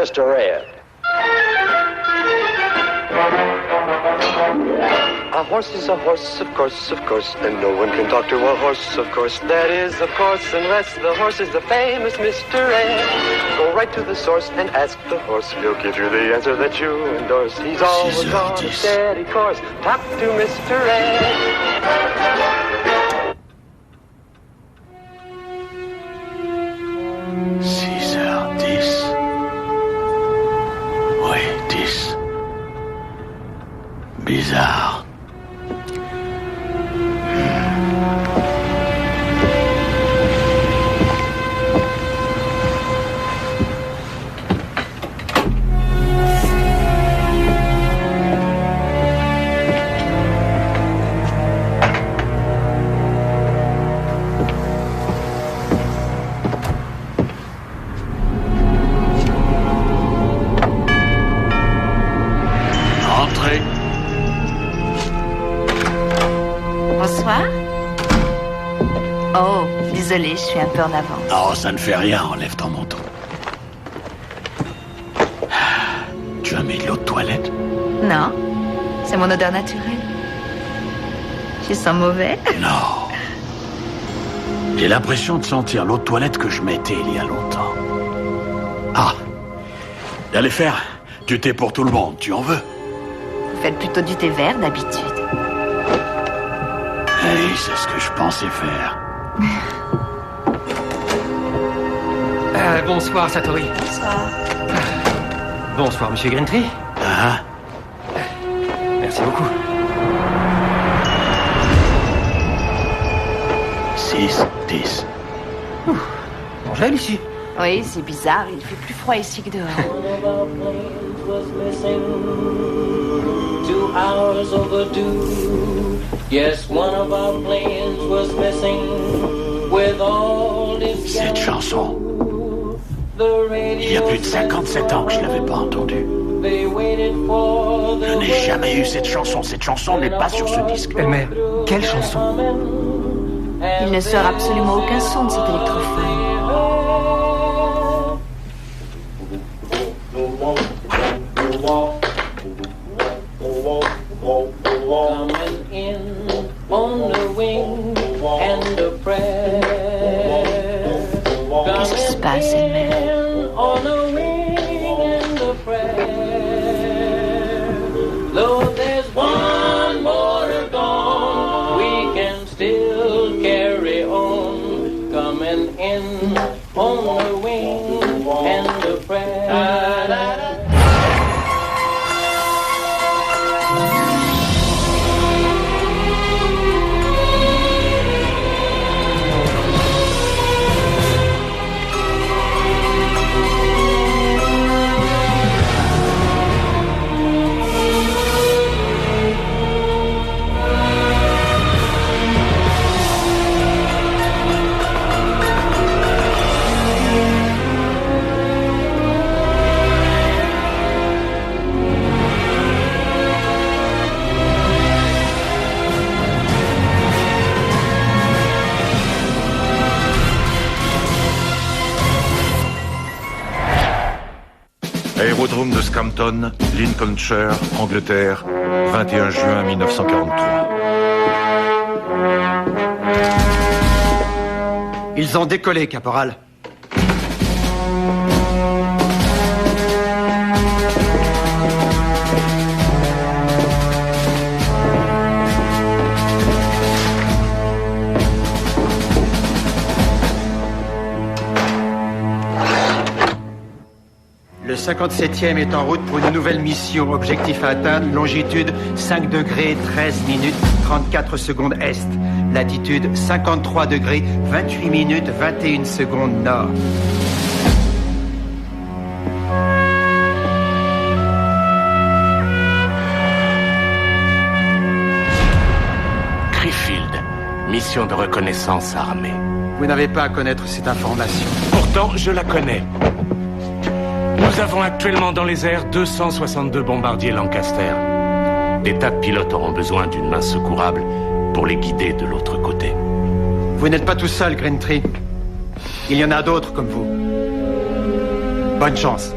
Mr. Red. A horse is a horse, of course, and no one can talk to a horse, of course. That is, of course, unless the horse is the famous Mr. Ed. Go right to the source and ask the horse. He'll give you the answer that you endorse. He's always on a steady course. Talk to Mr. Ed. 6h10. Oui, 10. Bizarre. Entrez. Bonsoir. Oh, désolée, je suis un peu en avance. Non, ça ne fait rien, enlève ton manteau. Tu as mis de l'eau de toilette? Non, c'est mon odeur naturelle. Je sens mauvais. Non. J'ai l'impression de sentir l'eau de toilette que je mettais il y a longtemps. Ah. Allez faire du thé pour tout le monde, tu en veux? Vous faites plutôt du thé vert d'habitude. Oui, c'est ce que je pensais faire. Bonsoir, Satori. Bonsoir. Bonsoir, Monsieur Grintree. Ah. Merci beaucoup. 6, 10. Angèle, ici. Oui, c'est bizarre, il fait plus froid ici que dehors. 2 hours overdue. Yes, one of our planes was missing with all its Cette chanson, il y a plus de 57 ans que je l'avais pas entendue. Je n'ai jamais eu cette chanson. Cette chanson n'est pas sur ce disque. Elmer, quelle chanson? Il ne sort absolument aucun son de cet électrophone. Coming in on the wing and a prayer. Qu'est-ce qui se passe, Elmer? On a wing and a prayer. Though there's one more to go, we can still carry on. Coming in on the wing and a prayer. Aérodrome de Scampton, Lincolnshire, Angleterre, 21 juin 1943. Ils ont décollé, caporal. Le 57e est en route pour une nouvelle mission. Objectif à atteindre, longitude 5 degrés 13 minutes 34 secondes est. Latitude 53 degrés 28 minutes 21 secondes nord. Criefield, mission de reconnaissance armée. Vous n'avez pas à connaître cette information. Pourtant, je la connais. Nous avons actuellement dans les airs 262 bombardiers Lancaster. Des tas de pilotes auront besoin d'une main secourable pour les guider de l'autre côté. Vous n'êtes pas tout seul, Grintree. Il y en a d'autres comme vous. Bonne chance.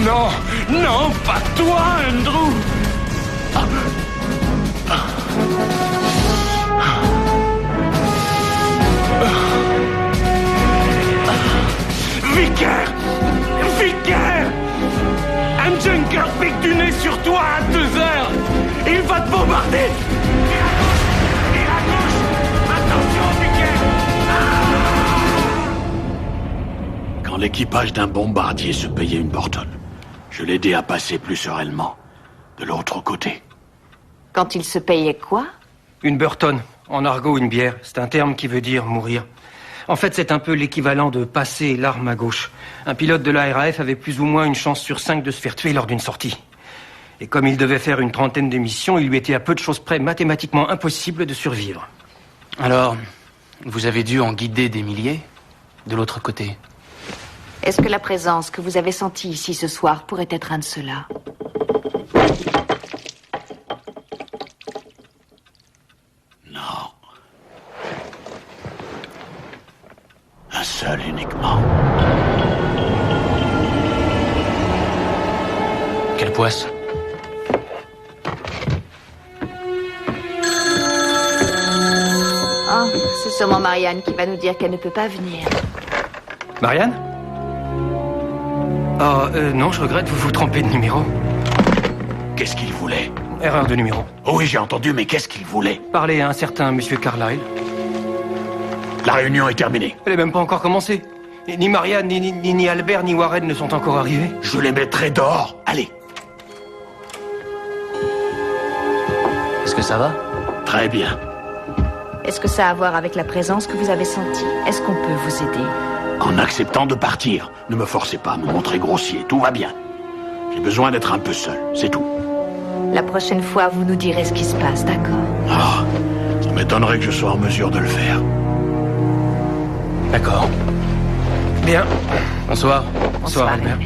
Non, non, pas toi, Andrew. Vicaire! Vicaire! Un junker pique du nez sur toi à 2 heures! Il va te bombarder! Et à gauche! Attention, Vicaire! Quand l'équipage d'un bombardier se payait une Burton, je l'aidais à passer plus sereinement de l'autre côté. Quand il se payait quoi? Une Burton, en argot une bière, c'est un terme qui veut dire mourir. En fait, c'est un peu l'équivalent de passer l'arme à gauche. Un pilote de la RAF avait plus ou moins une chance sur 5 de se faire tuer lors d'une sortie. Et comme il devait faire une 30aine de missions, il lui était à peu de choses près mathématiquement impossible de survivre. Alors, vous avez dû en guider des milliers de l'autre côté? Est-ce que la présence que vous avez sentie ici ce soir pourrait être un de ceux-là? Non. Un seul uniquement. Quelle poisse? Oh, c'est sûrement Marianne qui va nous dire qu'elle ne peut pas venir. Marianne? Oh, non, je regrette, vous vous trompez de numéro. Qu'est-ce qu'il voulait? Erreur de numéro. Oh oui, j'ai entendu, mais qu'est-ce qu'il voulait? Parlez à un certain monsieur Carlyle. La réunion est terminée. Elle n'est même pas encore commencée. Ni Marianne, ni Albert, ni Warren ne sont encore arrivés. Je les mettrai dehors. Allez. Est-ce que ça va? Très bien. Est-ce que ça a à voir avec la présence que vous avez sentie? Est-ce qu'on peut vous aider? En acceptant de partir. Ne me forcez pas à me montrer grossier. Tout va bien. J'ai besoin d'être un peu seul. C'est tout. La prochaine fois, vous nous direz ce qui se passe, d'accord? Ah, ça m'étonnerait que je sois en mesure de le faire. D'accord. Bien. Bonsoir. Bonsoir, Albert.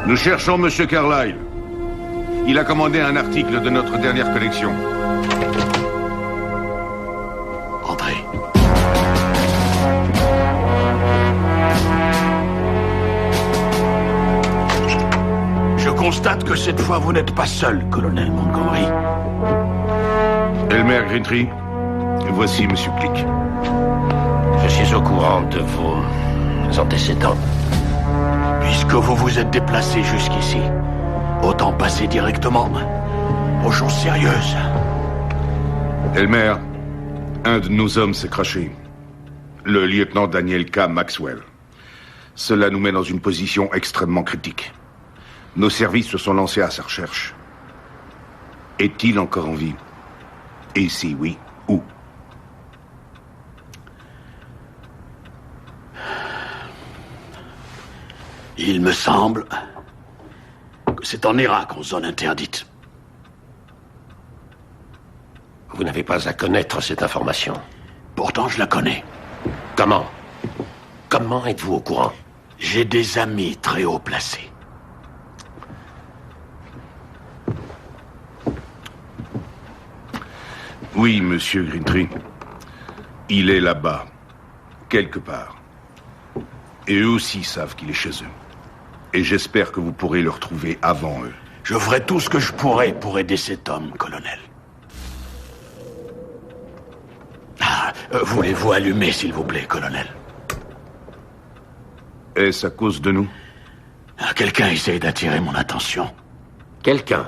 Nous cherchons Monsieur Carlyle. Il a commandé un article de notre dernière collection. Entrez. Je constate que cette fois, vous n'êtes pas seul, colonel Montgomery. Elmer Greentree, voici Monsieur Click. Je suis au courant de vos antécédents. Puisque vous vous êtes déplacé jusqu'ici, autant passer directement aux choses sérieuses. Elmer, un de nos hommes s'est craché. Le lieutenant Daniel K. Maxwell. Cela nous met dans une position extrêmement critique. Nos services se sont lancés à sa recherche. Est-il encore en vie? Et si oui, où? Il me semble que c'est en Irak, en zone interdite. Vous n'avez pas à connaître cette information. Pourtant, je la connais. Comment? Comment êtes-vous au courant? J'ai des amis très haut placés. Oui, Monsieur Greentree. Il est là-bas, quelque part. Et eux aussi savent qu'il est chez eux. Et j'espère que vous pourrez le retrouver avant eux. Je ferai tout ce que je pourrai pour aider cet homme, colonel. Voulez-vous allumer, s'il vous plaît, colonel? Est-ce à cause de nous? Quelqu'un essaye d'attirer mon attention. Quelqu'un?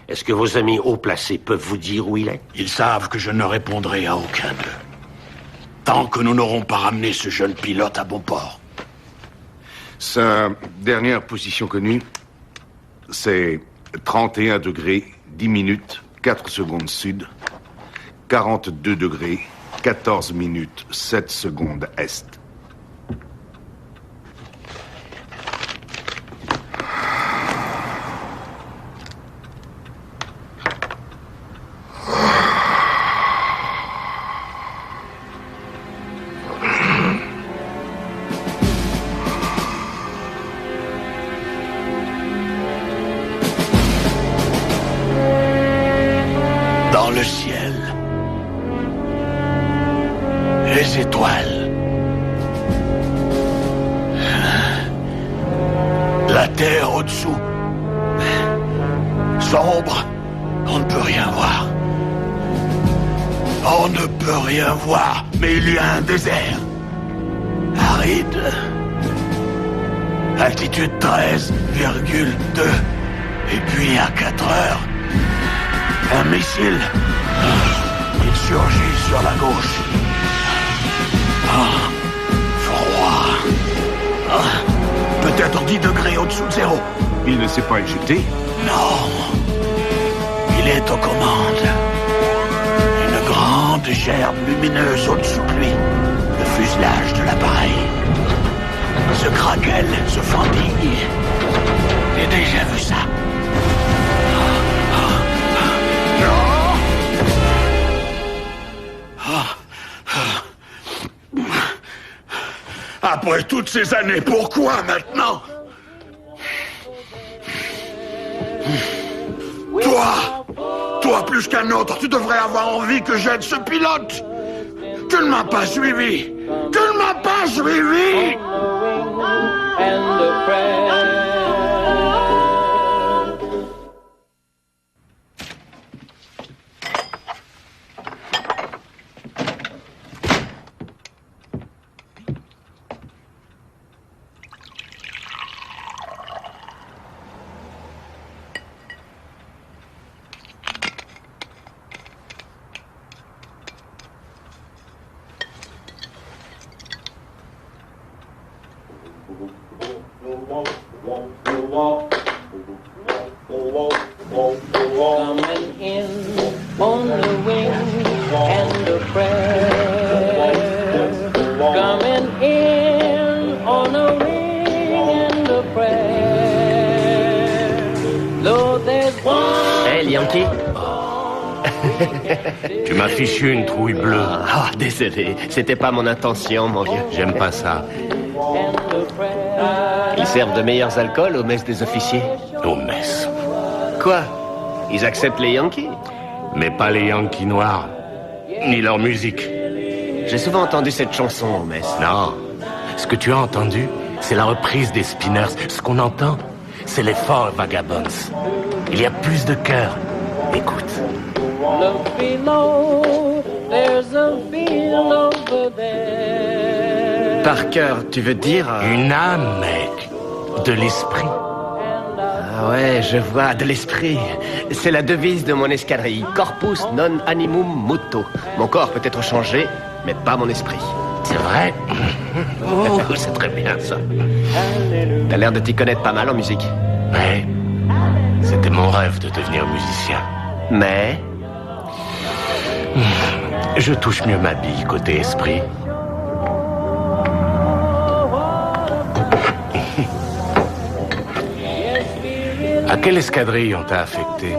Est-ce que vos amis haut placés peuvent vous dire où il est? Ils savent que je ne répondrai à aucun d'eux. Tant que nous n'aurons pas ramené ce jeune pilote à bon port. Sa dernière position connue, c'est 31 degrés, 10 minutes, 4 secondes sud. 42 degrés, 14 minutes, 7 secondes est. Dans le ciel, les étoiles, la terre au-dessous, sombre, on ne peut rien voir. On ne peut rien voir, mais il y a un désert, aride, altitude 13,2, et puis à 4 heures, un missile. Il surgit sur la gauche. Froid. Peut-être 10 degrés au-dessous de zéro. Il ne s'est pas éjecté? Non. Il est aux commandes. Une grande gerbe lumineuse au-dessous de lui. Le fuselage de l'appareil. Se craquelle, se fendille. J'ai déjà vu ça. Après toutes ces années, pourquoi maintenant? Toi plus qu'un autre, tu devrais avoir envie que j'aide ce pilote. Tu ne m'as pas suivi. Tu ne m'as pas suivi. Coming in on the wing and a prayer. Coming in on a wing and a prayer. Though there's one. Hey, Yankee. Tu m'as fichu une trouille bleue. Ah, désolé. C'était pas mon intention, mon vieux. J'aime pas ça. Ils servent de meilleurs alcools aux messes des officiers. Aux messes. Quoi? Ils acceptent les Yankees? Mais pas les Yankees noirs. Ni leur musique. J'ai souvent entendu cette chanson aux messes. Non. Ce que tu as entendu, c'est la reprise des Spinners. Ce qu'on entend, c'est les Four Vagabonds. Il y a plus de cœur. Écoute. Look below, there's a field over there. Par cœur, tu veux dire... Une âme, mec. De l'esprit. Ah ouais, je vois, de l'esprit. C'est la devise de mon escadrille. Corpus non animum muto. Mon corps peut être changé, mais pas mon esprit. C'est vrai? Oh, c'est très bien, ça. T'as l'air de t'y connaître pas mal en musique. Ouais. C'était mon rêve de devenir musicien. Mais... Je touche mieux ma bille côté esprit. À quelle escadrille on t'a affecté?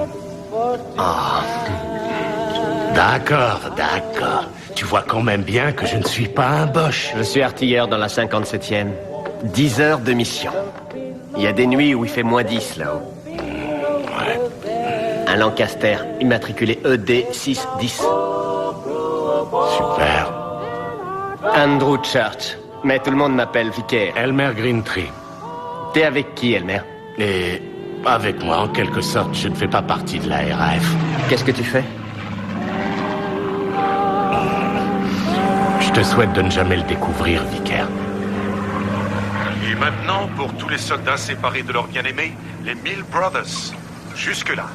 Ah. D'accord, d'accord. Tu vois quand même bien que je ne suis pas un boche. Je suis artilleur dans la 57e. 10 heures de mission. Il y a des nuits où il fait moins 10 là-haut. Ouais. Un Lancaster, immatriculé ED 610. Super. Andrew Church. Mais tout le monde m'appelle Vicaire. Elmer Greentree. T'es avec qui, Elmer? Et avec moi, en quelque sorte, je ne fais pas partie de la RAF. Qu'est-ce que tu fais? Je te souhaite de ne jamais le découvrir, Vicaire. Et maintenant, pour tous les soldats séparés de leurs bien-aimés, les Mill Brothers. Jusque-là.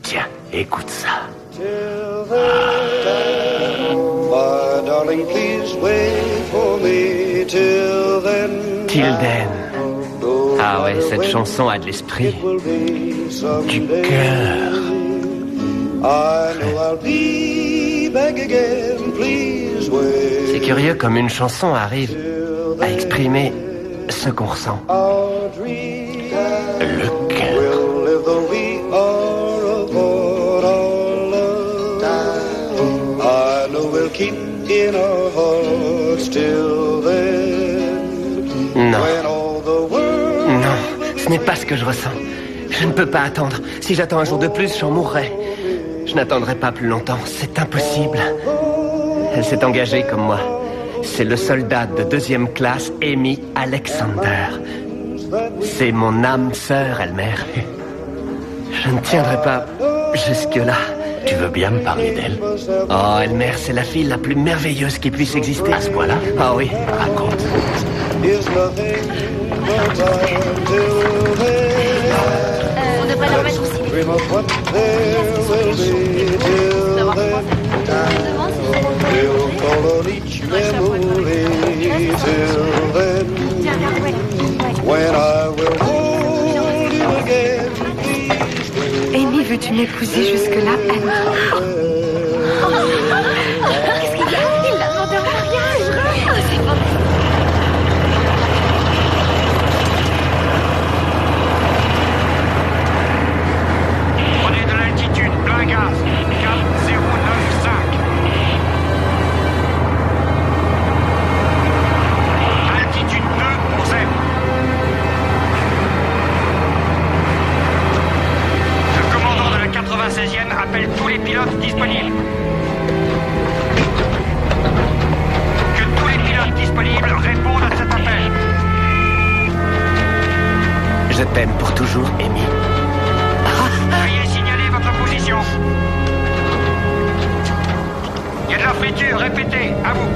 Tiens, écoute ça. My darling, please wait for me till then. Tilden. Ah ouais, cette chanson a de l'esprit. Du cœur. C'est curieux comme une chanson arrive à exprimer ce qu'on ressent. Le cœur. Non. Non, ce n'est pas ce que je ressens. Je ne peux pas attendre. Si j'attends un jour de plus, j'en mourrai. Je n'attendrai pas plus longtemps. C'est impossible. Elle s'est engagée comme moi. C'est le soldat de 2e classe, Amy Alexander. C'est mon âme sœur, Elmer. Je ne tiendrai pas jusque-là. Tu veux bien me parler d'elle? Oh, Elmer, c'est la fille la plus merveilleuse qui puisse exister. À ce point-là? Ah oui. Raconte. On devrait la remettre aussi. Amy, veux-tu m'épouser jusque-là, Emma? Qu'est-ce qu'il y a? Il l'a demandé en mariage. C'est fantastique. Prenez de l'altitude, plein gaz, 4095. Altitude 2, on sème. Le commandant de la 96e appelle tous les pilotes disponibles. Que tous les pilotes disponibles répondent à cet appel. Je t'aime pour toujours, Amy. Veuillez signaler votre position. Il y a de la friture, répétez, à vous.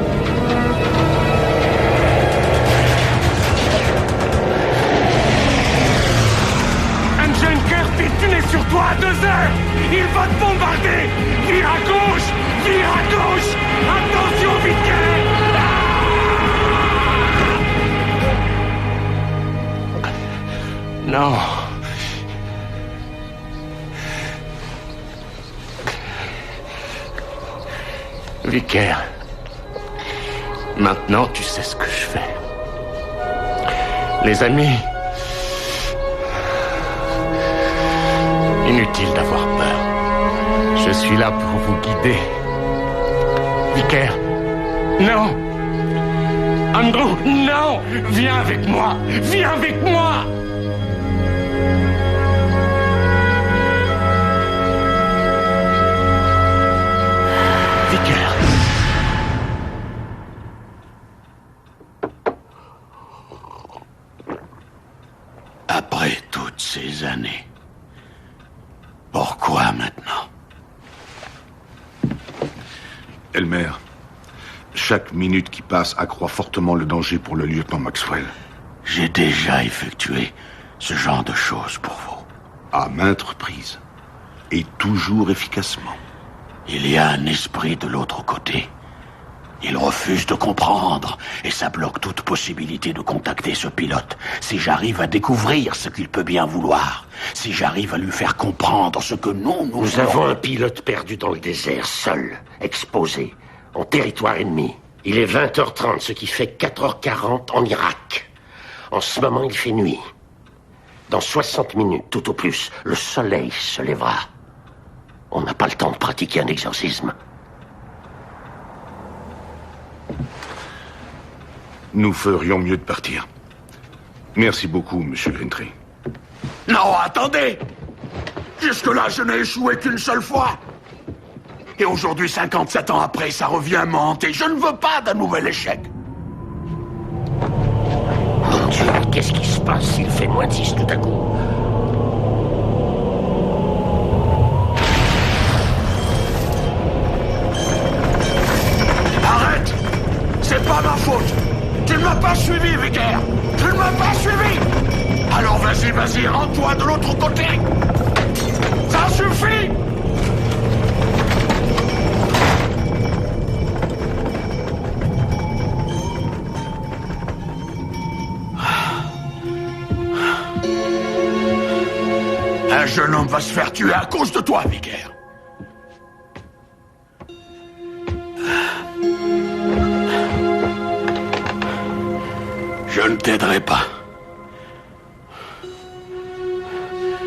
Engine Kirby, tu es sur toi à 2 heures. Il va te bombarder. Vire à gauche. Vire à gauche. Attention, Vicker. Non. Vicaire, maintenant tu sais ce que je fais. Les amis, inutile d'avoir peur. Je suis là pour vous guider. Vicaire, non. Andrew, non. Viens avec moi. Viens avec moi. Vicaire. Après toutes ces années, pourquoi maintenant? Elmer, chaque minute qui passe accroît fortement le danger pour le lieutenant Maxwell. J'ai déjà effectué ce genre de choses pour vous. À maintes reprises. Et toujours efficacement. Il y a un esprit de l'autre côté. Il refuse de comprendre, et ça bloque toute possibilité de contacter ce pilote. Si j'arrive à découvrir ce qu'il peut bien vouloir, si j'arrive à lui faire comprendre ce que nous avons un pilote perdu dans le désert, seul, exposé, en territoire ennemi. Il est 20h30, ce qui fait 4h40 en Irak. En ce moment, il fait nuit. Dans 60 minutes, tout au plus, le soleil se lèvera. On n'a pas le temps de pratiquer un exorcisme. Nous ferions mieux de partir. Merci beaucoup, Monsieur Grintree. Non, attendez! Jusque-là, je n'ai échoué qu'une seule fois. Et aujourd'hui, 57 ans après, ça revient à m'hanter. Je ne veux pas d'un nouvel échec. Mon Dieu, qu'est-ce qui se passe? Il fait moins 10 tout à coup. Arrête! C'est pas ma faute! Tu ne m'as pas suivi, Vicaire! Tu ne m'as pas suivi! Alors vas-y, rends-toi de l'autre côté! Ça suffit! jeune homme va se faire tuer à cause de toi, vicaire. Je ne t'aiderai pas.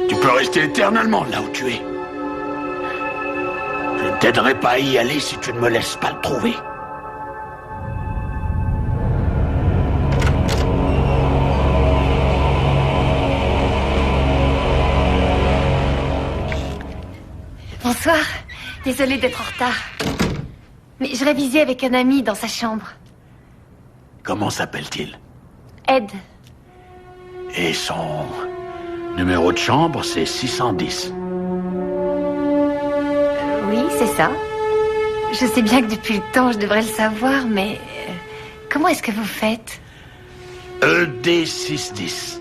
Tu peux rester éternellement là où tu es. Je ne t'aiderai pas à y aller si tu ne me laisses pas le trouver. Bonsoir. Désolée d'être en retard. Mais je révisais avec un ami dans sa chambre. Comment s'appelle-t-il? Ed. Et son numéro de chambre, c'est 610. Oui, c'est ça. Je sais bien que depuis le temps, je devrais le savoir, mais... comment est-ce que vous faites? ED610.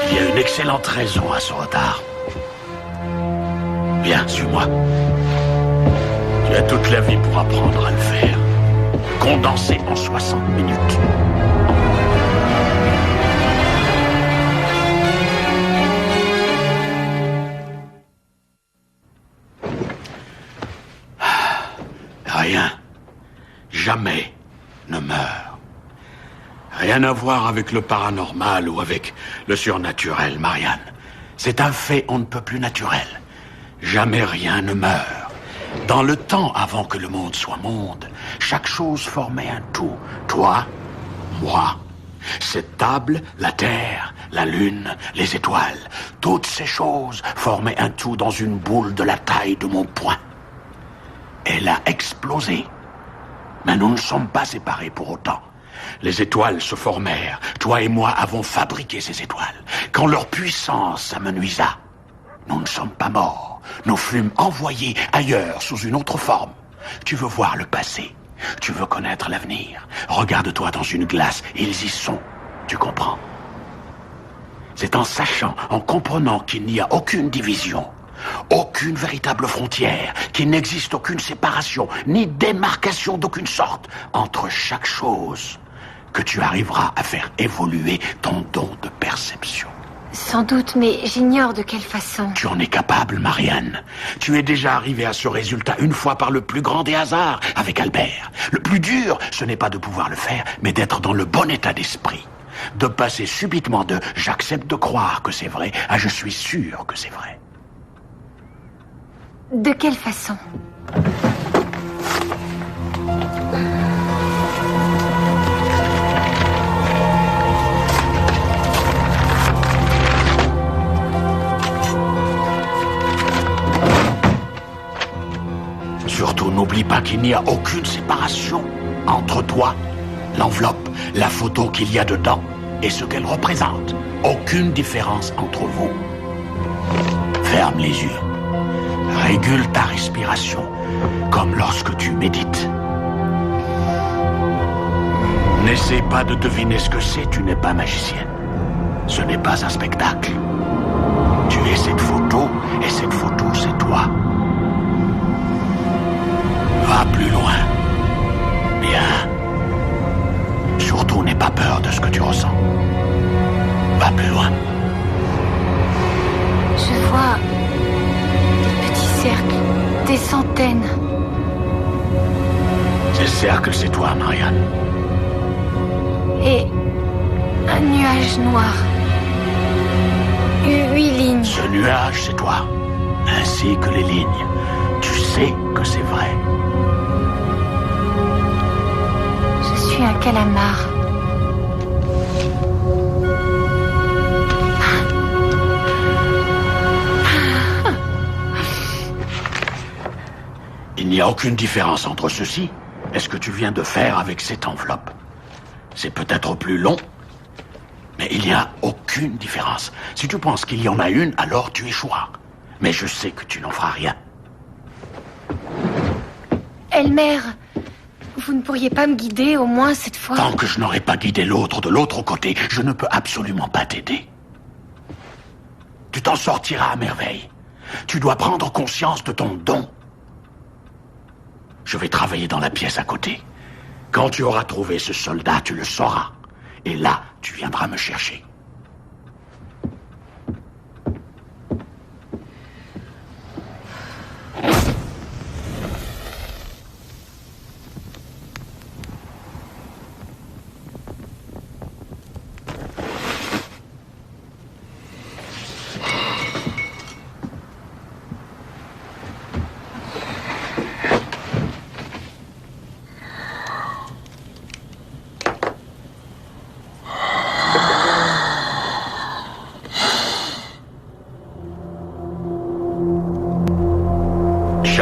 Il y a une excellente raison à ce retard. Viens, suis-moi. Tu as toute la vie pour apprendre à le faire. Condensé en 60 minutes. Rien, jamais ne meurt. Rien à voir avec le paranormal ou avec le surnaturel, Marianne. C'est un fait on ne peut plus naturel. Jamais rien ne meurt. Dans le temps avant que le monde soit monde, chaque chose formait un tout. Toi, moi, cette table, la terre, la lune, les étoiles. Toutes ces choses formaient un tout dans une boule de la taille de mon poing. Elle a explosé. Mais nous ne sommes pas séparés pour autant. Les étoiles se formèrent. Toi et moi avons fabriqué ces étoiles. Quand leur puissance s'amenuisa, nous ne sommes pas morts. Nous fûmes envoyés ailleurs sous une autre forme. Tu veux voir le passé. Tu veux connaître l'avenir. Regarde-toi dans une glace. Ils y sont. Tu comprends? C'est en sachant, en comprenant qu'il n'y a aucune division, aucune véritable frontière, qu'il n'existe aucune séparation, ni démarcation d'aucune sorte entre chaque chose, que tu arriveras à faire évoluer ton don de perception. Sans doute, mais j'ignore de quelle façon. Tu en es capable, Marianne. Tu es déjà arrivé à ce résultat une fois par le plus grand des hasards, avec Albert. Le plus dur, ce n'est pas de pouvoir le faire, mais d'être dans le bon état d'esprit. De passer subitement de « j'accepte de croire que c'est vrai » à « je suis sûr que c'est vrai ». De quelle façon? Surtout, n'oublie pas qu'il n'y a aucune séparation entre toi, l'enveloppe, la photo qu'il y a dedans et ce qu'elle représente. Aucune différence entre vous. Ferme les yeux. Régule ta respiration, comme lorsque tu médites. N'essaie pas de deviner ce que c'est, tu n'es pas magicienne. Ce n'est pas un spectacle. Tu es cette photo, et cette photo, c'est toi. Va plus loin. Bien. Surtout, n'aie pas peur de ce que tu ressens. Va plus loin. Je vois des petits cercles, des centaines. Ces cercles, c'est toi, Marianne. Et un nuage noir. 8 lignes. Ce nuage, c'est toi. Ainsi que les lignes. Tu sais que c'est vrai. Je suis un calamar. Il n'y a aucune différence entre ceci et ce que tu viens de faire avec cette enveloppe. C'est peut-être plus long, mais il n'y a aucune différence. Si tu penses qu'il y en a une, alors tu échoueras. Mais je sais que tu n'en feras rien. Elmer, vous ne pourriez pas me guider au moins cette fois? Tant que je n'aurai pas guidé l'autre de l'autre côté, je ne peux absolument pas t'aider. Tu t'en sortiras à merveille. Tu dois prendre conscience de ton don. Je vais travailler dans la pièce à côté. Quand tu auras trouvé ce soldat, tu le sauras. Et là, tu viendras me chercher.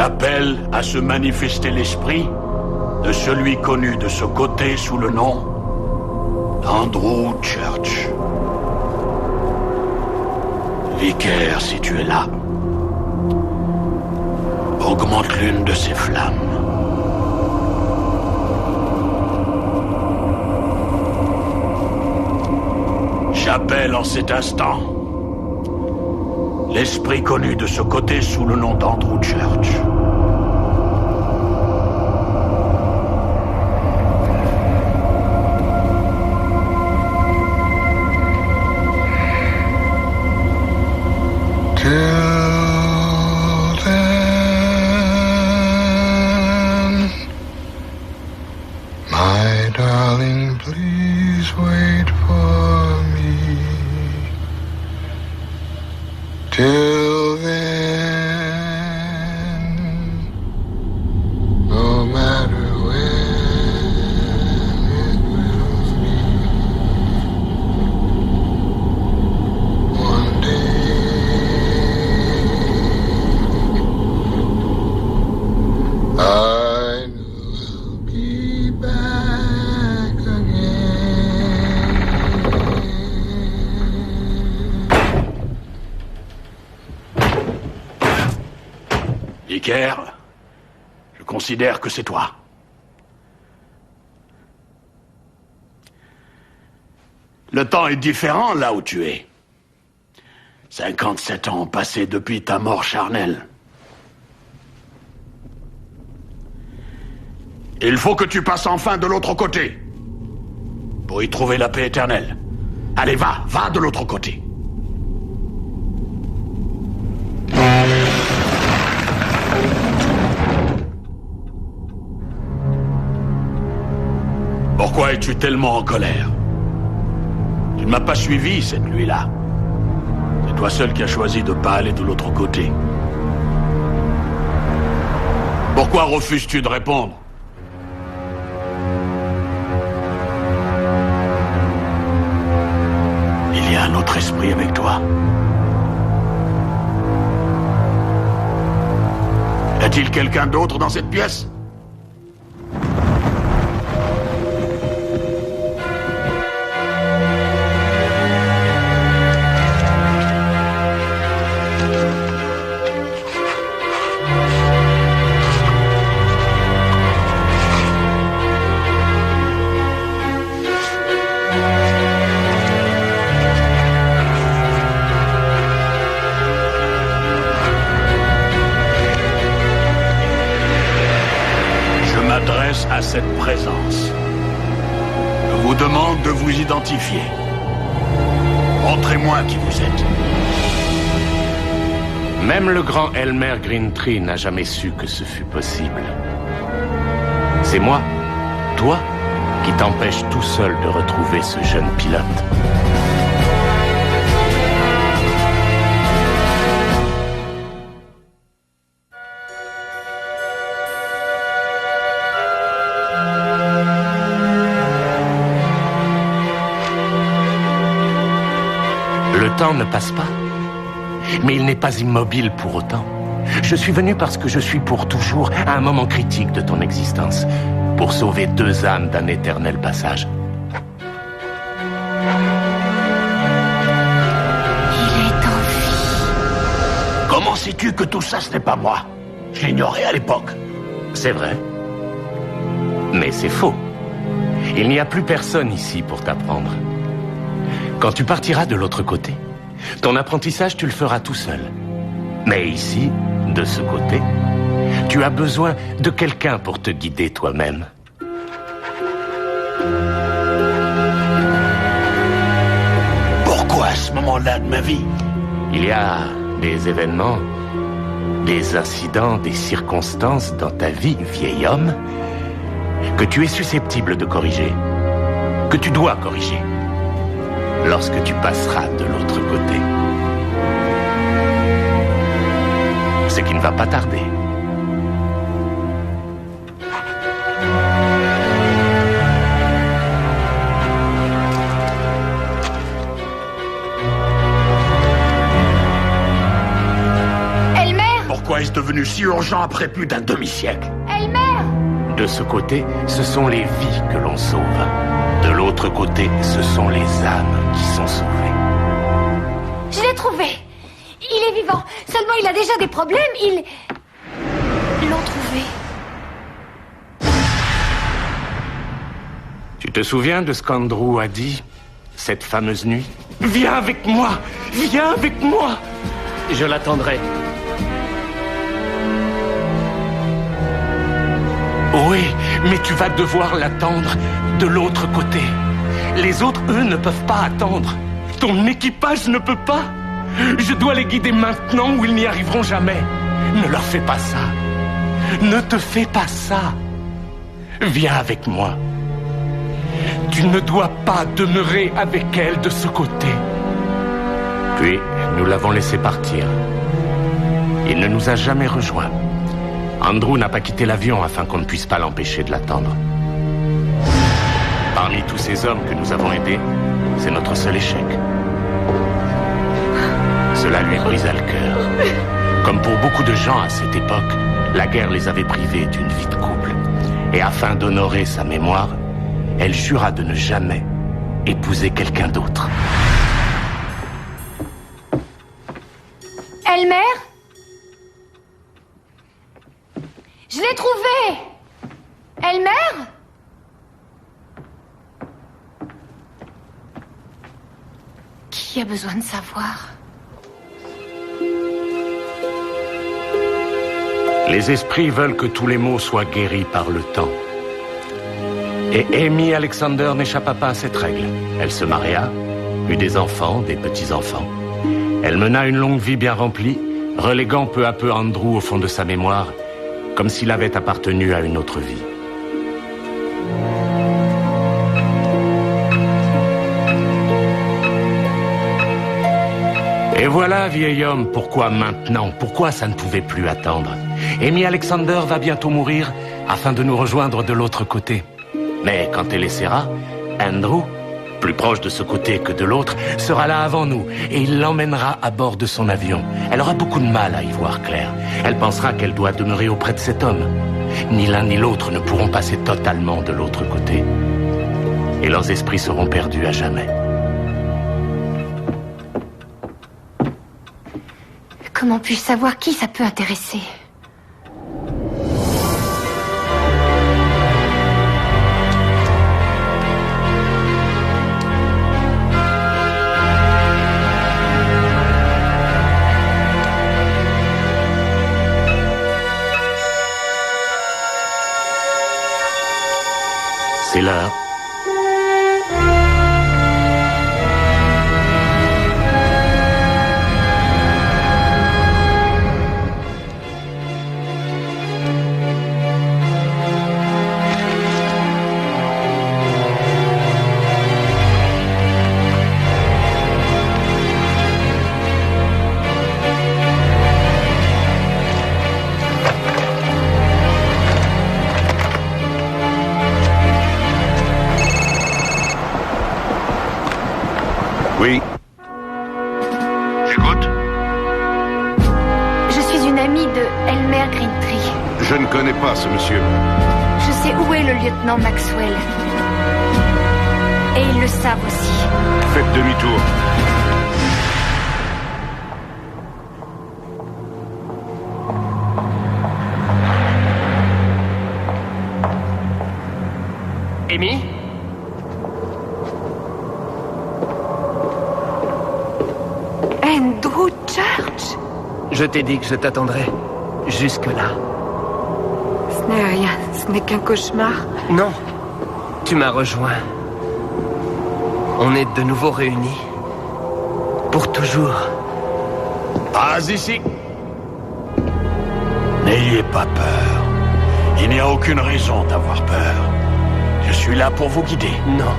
J'appelle à se manifester l'esprit de celui connu de ce côté sous le nom d'Andrew Church. Vicaire, si tu es là, augmente l'une de ces flammes. J'appelle en cet instant l'esprit connu de ce côté sous le nom d'Andrew Church. Till then, my darling, please wait for me. Till then, no matter when it will be, one day I will be back again. Vicaire, je considère que c'est toi. Le temps est différent là où tu es. 57 ans ont passé depuis ta mort charnelle. Il faut que tu passes enfin de l'autre côté pour y trouver la paix éternelle. Allez, va de l'autre côté. Pourquoi es-tu tellement en colère? Tu ne m'as pas suivi cette nuit-là. C'est toi seul qui as choisi de ne pas aller de l'autre côté. Pourquoi refuses-tu de répondre? Il y a un autre esprit avec toi. Y a-t-il quelqu'un d'autre dans cette pièce? À cette présence. Je vous demande de vous identifier. Montrez-moi qui vous êtes. Même le grand Elmer Greentree n'a jamais su que ce fût possible. C'est moi, toi, qui t'empêche tout seul de retrouver ce jeune pilote. Le temps ne passe pas, mais il n'est pas immobile pour autant. Je suis venu parce que je suis pour toujours à un moment critique de ton existence, pour sauver deux âmes d'un éternel passage. Il est en vie. Comment sais-tu que tout ça, ce n'est pas moi? Je l'ignorais à l'époque. C'est vrai. Mais c'est faux. Il n'y a plus personne ici pour t'apprendre. Quand tu partiras de l'autre côté, ton apprentissage, tu le feras tout seul. Mais ici, de ce côté, tu as besoin de quelqu'un pour te guider toi-même. Pourquoi à ce moment-là de ma vie? Il y a des événements, des incidents, des circonstances dans ta vie, vieil homme, que tu es susceptible de corriger, que tu dois corriger, lorsque tu passeras de l'autre côté. Ce qui ne va pas tarder. Pourquoi est-ce devenu si urgent après plus d'un demi-siècle? Elmer! De ce côté, ce sont les vies que l'on sauve. De l'autre côté, ce sont les âmes qui sont sauvées. Je l'ai trouvé. Il est vivant. Seulement, il a déjà des problèmes. Ils l'ont trouvé. Tu te souviens de ce qu'Andrew a dit cette fameuse nuit? Viens avec moi! Viens avec moi! Je l'attendrai. Oui, mais tu vas devoir l'attendre de l'autre côté. Les autres, eux, ne peuvent pas attendre. Ton équipage ne peut pas. Je dois les guider maintenant ou ils n'y arriveront jamais. Ne leur fais pas ça. Ne te fais pas ça. Viens avec moi. Tu ne dois pas demeurer avec elle de ce côté. Puis, nous l'avons laissé partir. Il ne nous a jamais rejoints. Andrew n'a pas quitté l'avion afin qu'on ne puisse pas l'empêcher de l'attendre. Parmi tous ces hommes que nous avons aidés, c'est notre seul échec. Cela lui brisa le cœur. Comme pour beaucoup de gens à cette époque, la guerre les avait privés d'une vie de couple. Et afin d'honorer sa mémoire, elle jura de ne jamais épouser quelqu'un d'autre. Elmer? Je l'ai trouvé! Elmer? Qui a besoin de savoir? Les esprits veulent que tous les maux soient guéris par le temps. Et Amy Alexander n'échappa pas à cette règle. Elle se maria, eut des enfants, des petits-enfants. Elle mena une longue vie bien remplie, reléguant peu à peu Andrew au fond de sa mémoire, comme s'il avait appartenu à une autre vie. Et voilà, vieil homme, pourquoi maintenant? Pourquoi ça ne pouvait plus attendre? Amy Alexander va bientôt mourir afin de nous rejoindre de l'autre côté. Mais quand elle essaiera, Andrew, plus proche de ce côté que de l'autre, sera là avant nous et il l'emmènera à bord de son avion. Elle aura beaucoup de mal à y voir clair. Elle pensera qu'elle doit demeurer auprès de cet homme. Ni l'un ni l'autre ne pourront passer totalement de l'autre côté. Et leurs esprits seront perdus à jamais. Comment puis-je savoir qui ça peut intéresser? C'est l'heure. Oui. J'écoute. Je suis une amie de Elmer Greentree. Je ne connais pas ce monsieur. Je sais où est le lieutenant Maxwell. Et ils le savent aussi. Faites demi-tour. Amy? Andrew Church? Je t'ai dit que je t'attendrais. Jusque-là. Ce n'est rien, ce n'est qu'un cauchemar. Non. Tu m'as rejoint. On est de nouveau réunis. Pour toujours. Pas ici. N'ayez pas peur. Il n'y a aucune raison d'avoir peur. Je suis là pour vous guider. Non.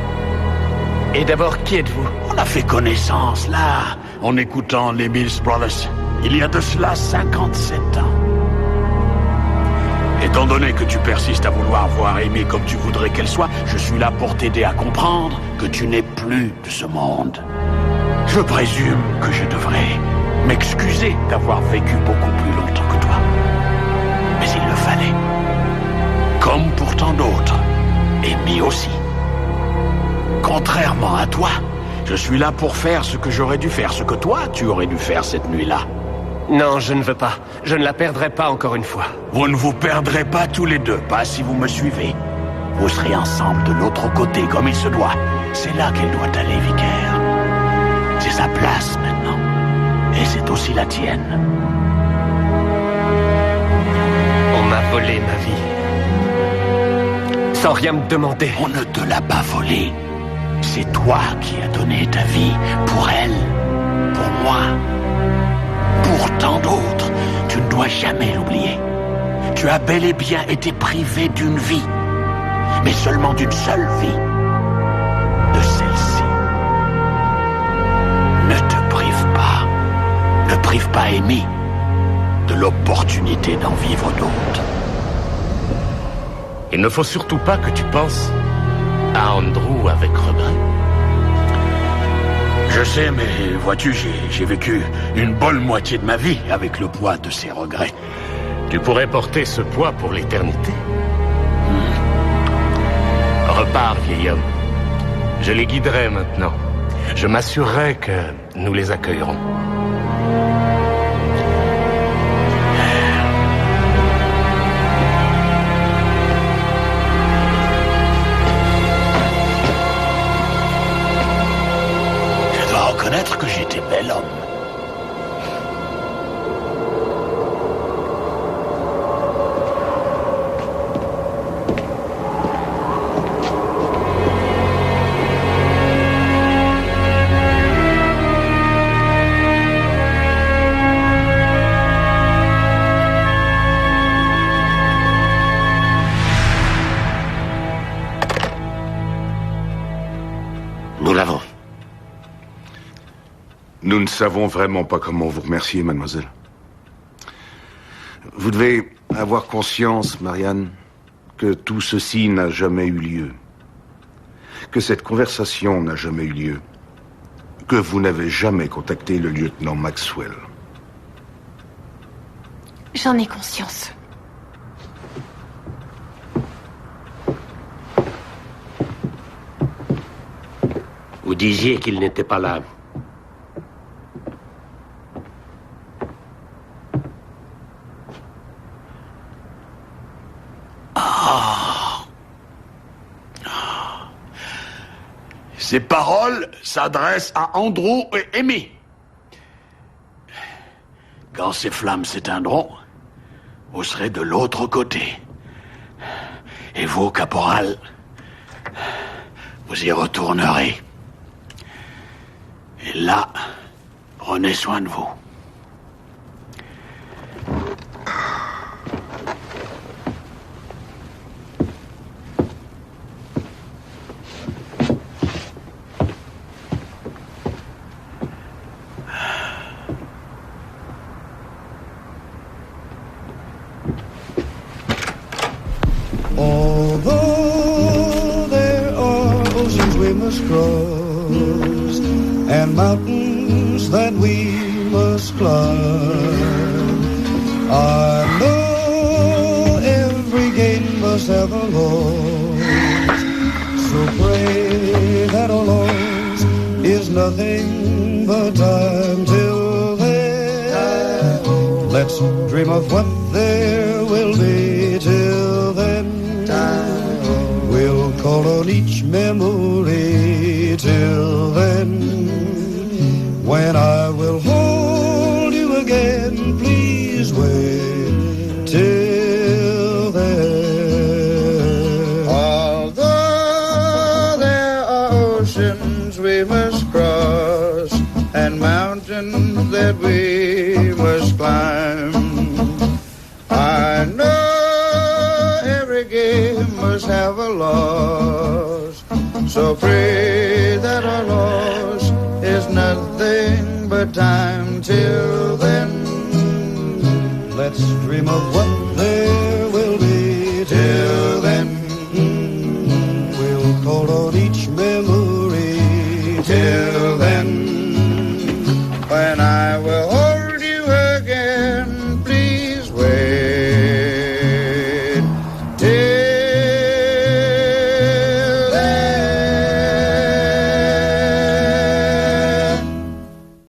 Et d'abord, qui êtes-vous? On a fait connaissance, là, en écoutant les Mills Brothers, il y a de cela 57 ans. Étant donné que tu persistes à vouloir voir Amy comme tu voudrais qu'elle soit, je suis là pour t'aider à comprendre que tu n'es plus de ce monde. Je présume que je devrais m'excuser d'avoir vécu beaucoup plus longtemps que toi. Mais il le fallait. Comme pour tant d'autres. Amy aussi. Contrairement à toi, je suis là pour faire ce que j'aurais dû faire, ce que toi, tu aurais dû faire cette nuit-là. Non, je ne veux pas. Je ne la perdrai pas encore une fois. Vous ne vous perdrez pas tous les deux, pas si vous me suivez. Vous serez ensemble de l'autre côté, comme il se doit. C'est là qu'elle doit aller, vicaire. C'est sa place maintenant. Et c'est aussi la tienne. On m'a volé ma vie. Sans rien me demander. On ne te l'a pas volée. C'est toi qui as donné ta vie pour elle, pour moi, pour tant d'autres. Tu ne dois jamais l'oublier. Tu as bel et bien été privé d'une vie, mais seulement d'une seule vie, de celle-ci. Ne te prive pas, Amy, de l'opportunité d'en vivre d'autres. Il ne faut surtout pas que tu penses à Andrew avec regret. Je sais, mais vois-tu, j'ai vécu une bonne moitié de ma vie avec le poids de ces regrets. Tu pourrais porter ce poids pour l'éternité. Repars, vieil homme. Je les guiderai maintenant. Je m'assurerai que nous les accueillerons. Reconnaître que j'étais bel homme. Nous l'avons. Nous ne savons vraiment pas comment vous remercier, mademoiselle. Vous devez avoir conscience, Marianne, que tout ceci n'a jamais eu lieu. Que cette conversation n'a jamais eu lieu. Que vous n'avez jamais contacté le lieutenant Maxwell. J'en ai conscience. Vous disiez qu'il n'était pas là. Ces paroles s'adressent à Andrew et Amy. Quand ces flammes s'éteindront, vous serez de l'autre côté. Et vous, caporal, vous y retournerez. Et là, prenez soin de vous. Although there are oceans we must cross and mountains that we must climb, I know every gate must have a loss. So pray that our loss is nothing but time till then. Let's dream of what there will be till then. We'll call on each memory till then. When I will hold you again, please wait till then. Although there are oceans we must cross and mountains that we must climb, I know every game must have a loss. So pray that our loss is nothing but time till then. Let's dream of what